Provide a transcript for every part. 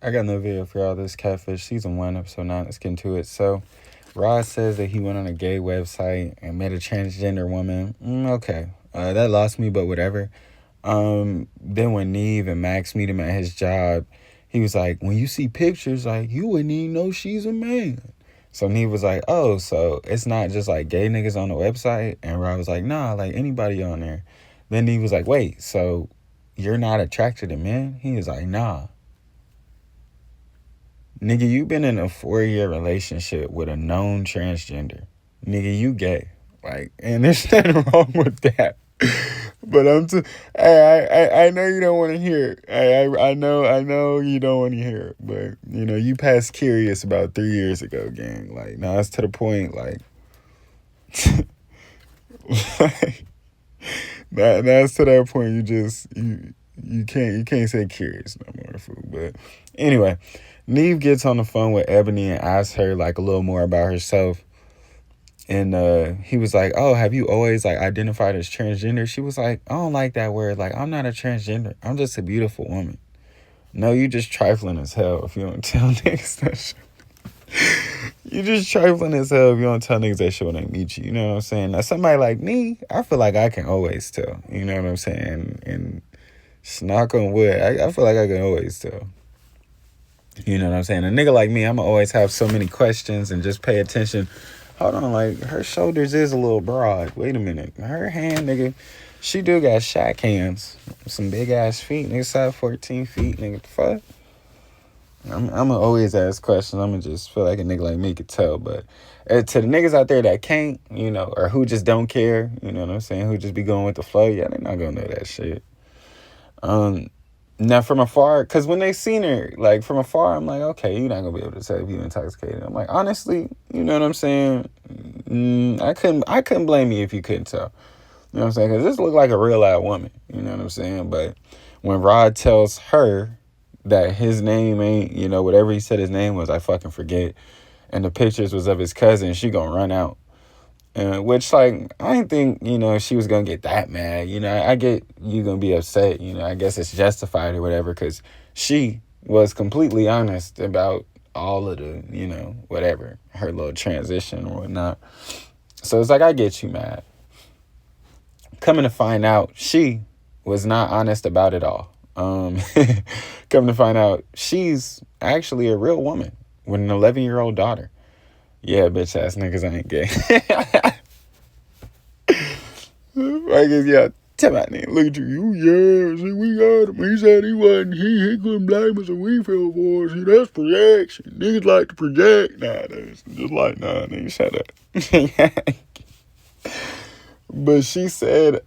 I got no video for y'all. This Catfish season 1, episode 9. Let's get into it. So, Rod says that he went on a gay website and met a transgender woman. Okay, that lost me, but whatever. Then when Neve and Max meet him at his job, he was like, when you see pictures, like, you wouldn't even know she's a man. So Neve was like, oh, so it's not just like gay niggas on the website? And Rod was like, nah, like anybody on there. Then Neve was like, wait, so you're not attracted to men? He was like, nah. Nigga, you been in a 4-year relationship with a known transgender. Nigga, you gay. Like, and there's nothing wrong with that. But I know you don't want to hear it. I know you don't want to hear it. But, you know, you passed curious about 3 years ago, gang. Like, now it's to the point, like, like that's to that point you can't say curious no more, fool. But anyway, Neve gets on the phone with Ebony and asks her like a little more about herself. And he was like, oh, have you always like identified as transgender? She was like, I don't like that word. Like, I'm not a transgender. I'm just a beautiful woman. No, you just trifling as hell if you don't tell niggas that shit. You just trifling as hell if you don't tell niggas that shit when they meet you. You know what I'm saying? Now, somebody like me, I feel like I can always tell. You know what I'm saying? And knock on wood, I feel like I can always tell. You know what I'm saying? A nigga like me, I'ma always have so many questions and just pay attention. Hold on, like, her shoulders is a little broad. Wait a minute. Her hand, nigga, she do got Shaq hands. Some big-ass feet, nigga, size 14 feet, nigga, the fuck? I'ma always ask questions. I'ma just feel like a nigga like me could tell. But to the niggas out there that can't, you know, or who just don't care, you know what I'm saying, who just be going with the flow, yeah, they not gonna know that shit. Now, from afar, because when they seen her, like, from afar, I'm like, okay, you're not going to be able to tell if you're intoxicated. I'm like, honestly, you know what I'm saying? I couldn't blame you if you couldn't tell. You know what I'm saying? Because this looked like a real live woman. You know what I'm saying? But when Rod tells her that his name ain't, you know, whatever he said his name was, I fucking forget, and the pictures was of his cousin, she going to run out. Which, like, I didn't think, you know, she was going to get that mad. You know, I get you going to be upset. You know, I guess it's justified or whatever because she was completely honest about all of the, you know, whatever, her little transition or whatnot. So it's like, I get you mad. Coming to find out, she was not honest about it all. Coming to find out, she's actually a real woman with an 11-year-old daughter. Yeah, bitch ass niggas ain't gay. I guess, yeah, tell my nigga, look at you. Yeah, see, we got him. He said he wasn't, he couldn't blame us and we fell for it. See, that's projection. Niggas like to project nowadays. Just like, nah, nigga, shut up. But she said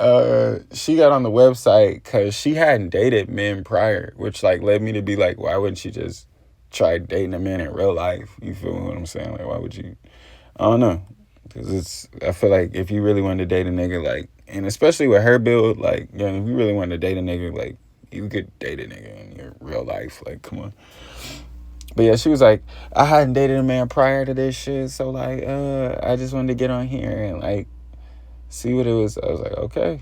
she got on the website because she hadn't dated men prior, which, like, led me to be like, why wouldn't she just try dating a man in real life? You feel what I'm saying? Like, why would you? I don't know. Because I feel like if you really wanted to date a nigga, like, and especially with her build, like, you know, if you really wanted to date a nigga, like, you could date a nigga in your real life. Like, come on. But yeah, she was like, I hadn't dated a man prior to this shit. So, like, I just wanted to get on here and, like, see what it was. I was like, okay.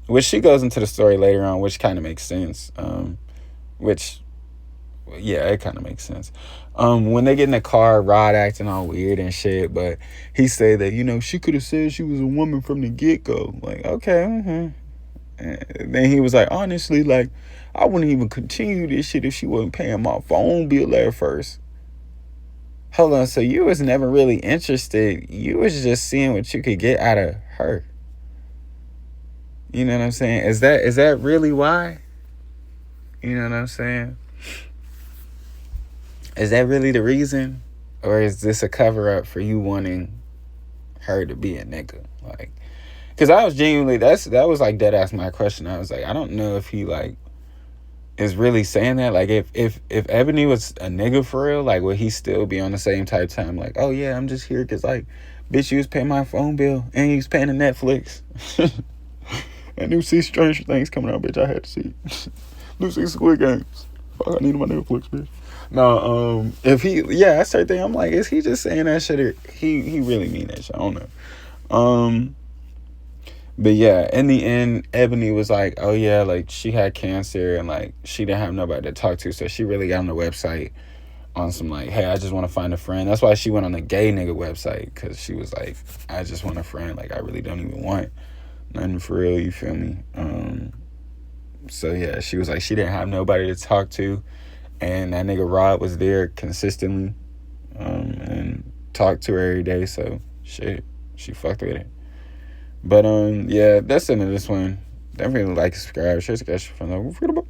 Which she goes into the story later on, which kind of makes sense. Yeah, it kind of makes sense. When they get in the car, Rod acting all weird and shit, but he said that, you know, she could have said she was a woman from the get-go. Like, okay, And then he was like, honestly, like, I wouldn't even continue this shit if she wasn't paying my phone bill at first. Hold on, so you was never really interested. You was just seeing what you could get out of her. You know what I'm saying? Is that really why? You know what I'm saying? Is that really the reason? Or is this a cover-up for you wanting her to be a nigga? Like, because I was genuinely, that was like dead ass my question. I was like, I don't know if he, like, is really saying that. Like, if Ebony was a nigga for real, like, would he still be on the same type time? Like, oh yeah, I'm just here because, like, bitch, you was paying my phone bill and you was paying the Netflix. And new see Stranger Things coming out, bitch. I had to see it. New see Squid Games. Fuck, I need my Netflix, bitch. No, if he, yeah, that's the thing. I'm like, is he just saying that shit or he really mean that shit? I don't know. But yeah, in the end, Ebony was like, oh yeah, like she had cancer and like she didn't have nobody to talk to. So she really got on the website on some like, hey, I just want to find a friend. That's why she went on the gay nigga website, because she was like, I just want a friend. Like I really don't even want nothing for real, you feel me? So yeah, she was like, she didn't have nobody to talk to. And that nigga Rod was there consistently and talked to her every day. So shit, she fucked with it. But yeah, that's the end of this one. Definitely like, subscribe, share, from the